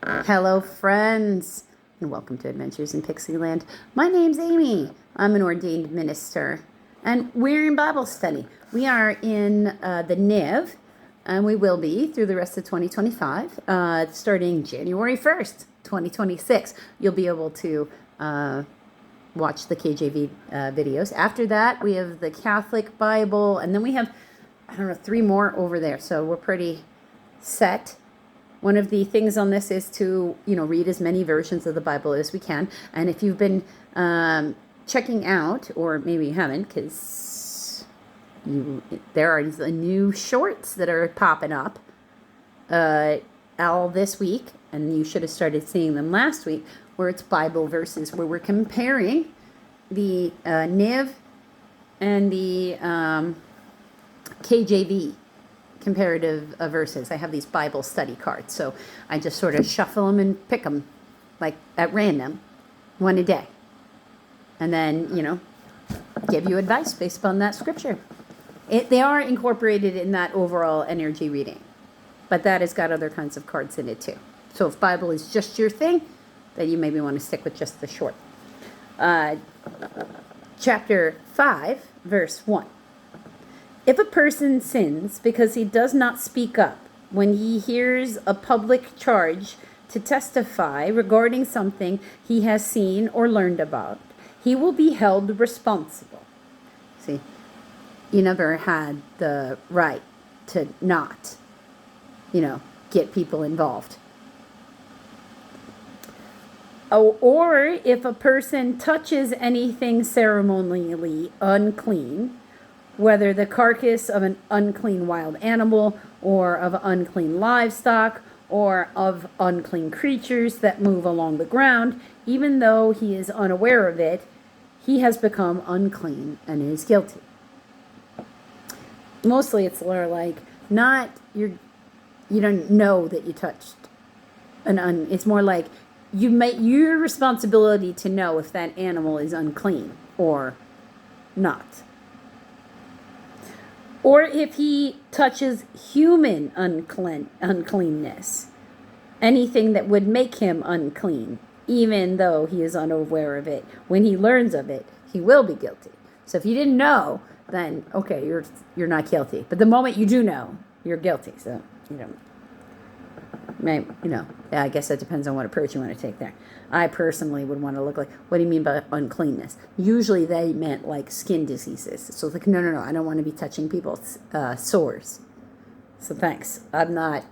Hello, friends, and welcome to Adventures in Pixieland. My name's Amy. I'm an ordained minister, and we're in Bible study. We are in the NIV, and we will be through the rest of 2025, starting January 1st, 2026. You'll be able to watch the KJV videos. After that, we have the Catholic Bible, and then we have, 3 more over there, so we're pretty set. One of the things on this is to, read as many versions of the Bible as we can. And if you've been checking out, or maybe you haven't, because there are new shorts that are popping up all this week, and you should have started seeing them last week, where it's Bible verses, where we're comparing the NIV and the KJV comparative verses. I have these Bible study cards, so I just sort of shuffle them and pick them like at random, one a day, and then give you advice based upon that scripture. They are incorporated in that overall energy reading, but that has got other kinds of cards in it too. So if Bible is just your thing, then you maybe want to stick with just the short. Chapter 5, verse 1. If a person sins because he does not speak up when he hears a public charge to testify regarding something he has seen or learned about, he will be held responsible. See, you never had the right to not, get people involved. Or if a person touches anything ceremonially unclean, whether the carcass of an unclean wild animal, or of unclean livestock, or of unclean creatures that move along the ground, even though he is unaware of it, he has become unclean and is guilty. Mostly it's like not you don't know that you touched it's more like your responsibility to know if that animal is unclean or not. Or if he touches human uncleanness, anything that would make him unclean, even though he is unaware of it, when he learns of it, he will be guilty. So if you didn't know, then okay, you're not guilty. But the moment you do know, you're guilty. So I guess that depends on what approach you want to take there. I personally would want to look like, what do you mean by uncleanness? Usually they meant like skin diseases. So it's like, no, I don't want to be touching people's sores. So thanks. I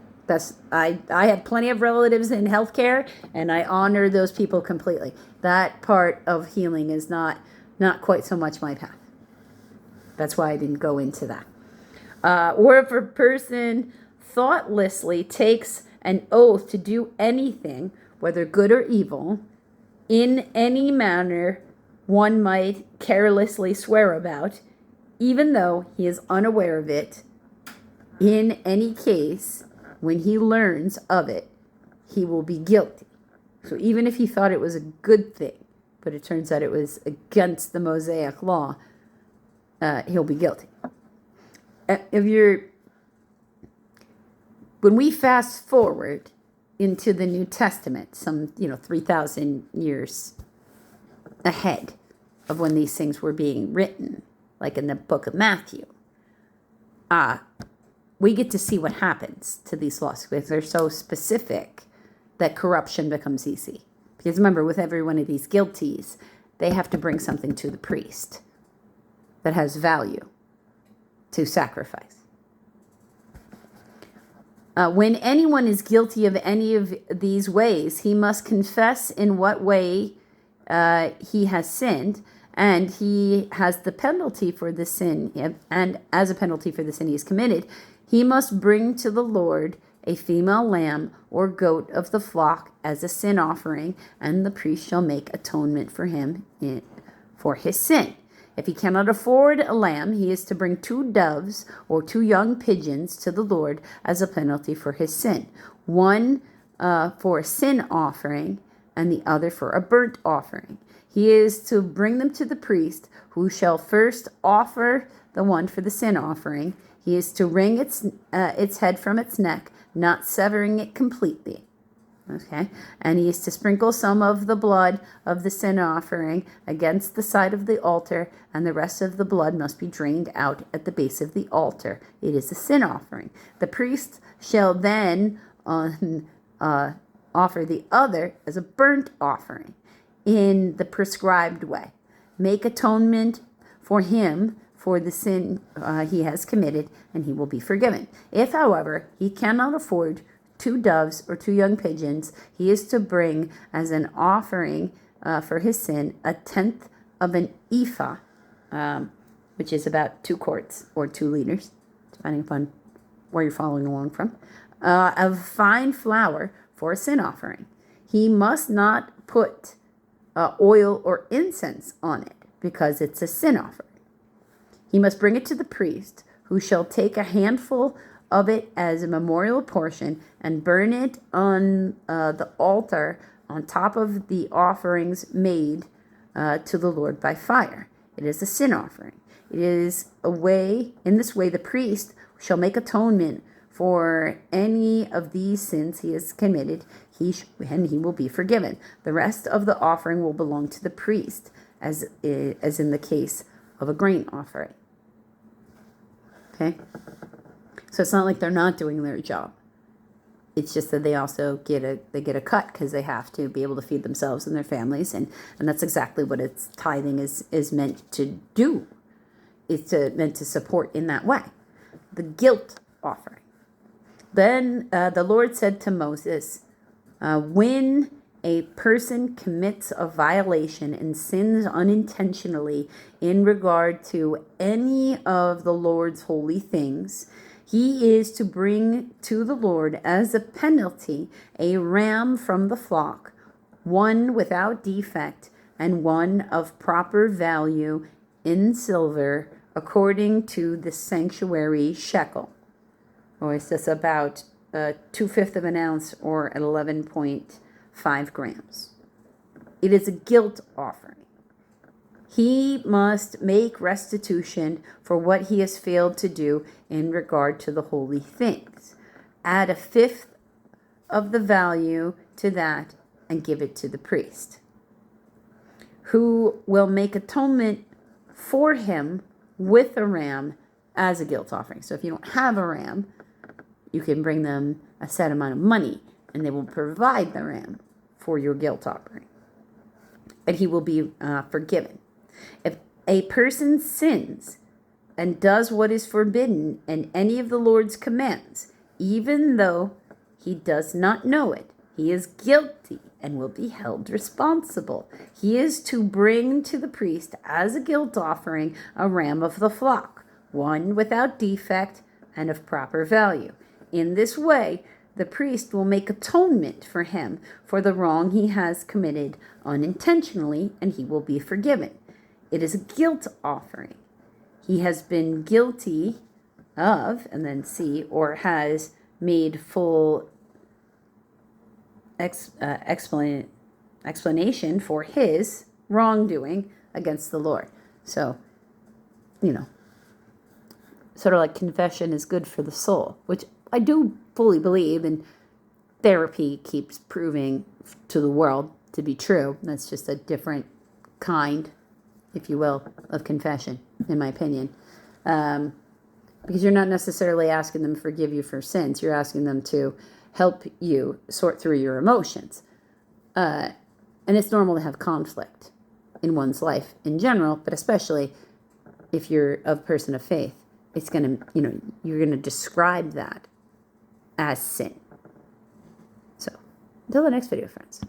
had plenty of relatives in healthcare, and I honor those people completely. That part of healing is not quite so much my path. That's why I didn't go into that. Or if a person thoughtlessly takes an oath to do anything, whether good or evil, in any manner one might carelessly swear about, even though he is unaware of it, in any case, when he learns of it, he will be guilty. So even if he thought it was a good thing, but it turns out it was against the Mosaic law, he'll be guilty. When we fast forward into the New Testament, some 3,000 years ahead of when these things were being written, like in the book of Matthew, we get to see what happens to these laws because they're so specific that corruption becomes easy. Because remember, with every one of these guilties, they have to bring something to the priest that has value to sacrifice. When anyone is guilty of any of these ways, he must confess in what way he has sinned, and he has the penalty for the sin, and as a penalty for the sin he has committed, he must bring to the Lord a female lamb or goat of the flock as a sin offering, and the priest shall make atonement for him for his sin. If he cannot afford a lamb, he is to bring 2 doves or 2 young pigeons to the Lord as a penalty for his sin. One for a sin offering and the other for a burnt offering. He is to bring them to the priest, who shall first offer the one for the sin offering. He is to wring its head from its neck, not severing it completely. Okay, and he is to sprinkle some of the blood of the sin offering against the side of the altar, and the rest of the blood must be drained out at the base of the altar. It is a sin offering. The priest shall then offer the other as a burnt offering in the prescribed way. Make atonement for him for the sin he has committed, and he will be forgiven. If, however, he cannot afford 2 doves or 2 young pigeons, he is to bring as an offering for his sin 1/10 of an ephah, which is about 2 quarts or 2 liters, depending upon where you're following along from, of fine flour for a sin offering. He must not put oil or incense on it because it's a sin offering. He must bring it to the priest, who shall take a handful of it as a memorial portion and burn it on the altar on top of the offerings made to the Lord by fire. It is a sin offering. It is in this way the priest shall make atonement for any of these sins he has committed, and he will be forgiven. The rest of the offering will belong to the priest, as in the case of a grain offering. Okay? So it's not like they're not doing their job. It's just that they also get a cut because they have to be able to feed themselves and their families, and that's exactly what tithing is meant to do. It's meant to support in that way. The guilt offering. Then the Lord said to Moses, when a person commits a violation and sins unintentionally in regard to any of the Lord's holy things, he is to bring to the Lord as a penalty a ram from the flock, one without defect and one of proper value in silver, according to the sanctuary shekel. Or it's just about 2/5 of an ounce or at 11.5 grams. It is a guilt offering. He must make restitution for what he has failed to do in regard to the holy things. Add 1/5 of the value to that and give it to the priest, who will make atonement for him with a ram as a guilt offering. So if you don't have a ram, you can bring them a set amount of money, and they will provide the ram for your guilt offering, and he will be forgiven. If a person sins and does what is forbidden in any of the Lord's commands, even though he does not know it, he is guilty and will be held responsible. He is to bring to the priest as a guilt offering a ram of the flock, one without defect and of proper value. In this way, the priest will make atonement for him for the wrong he has committed unintentionally, and he will be forgiven. It is a guilt offering. He has been guilty of, and then C, or has made full explanation for his wrongdoing against the Lord. So, sort of like confession is good for the soul, which I do fully believe, and therapy keeps proving to the world to be true. That's just a different kind, if you will, of confession, in my opinion. Because you're not necessarily asking them to forgive you for sins. You're asking them to help you sort through your emotions. And it's normal to have conflict in one's life in general, but especially if you're a person of faith. It's going to, you're going to describe that as sin. So, until the next video, friends.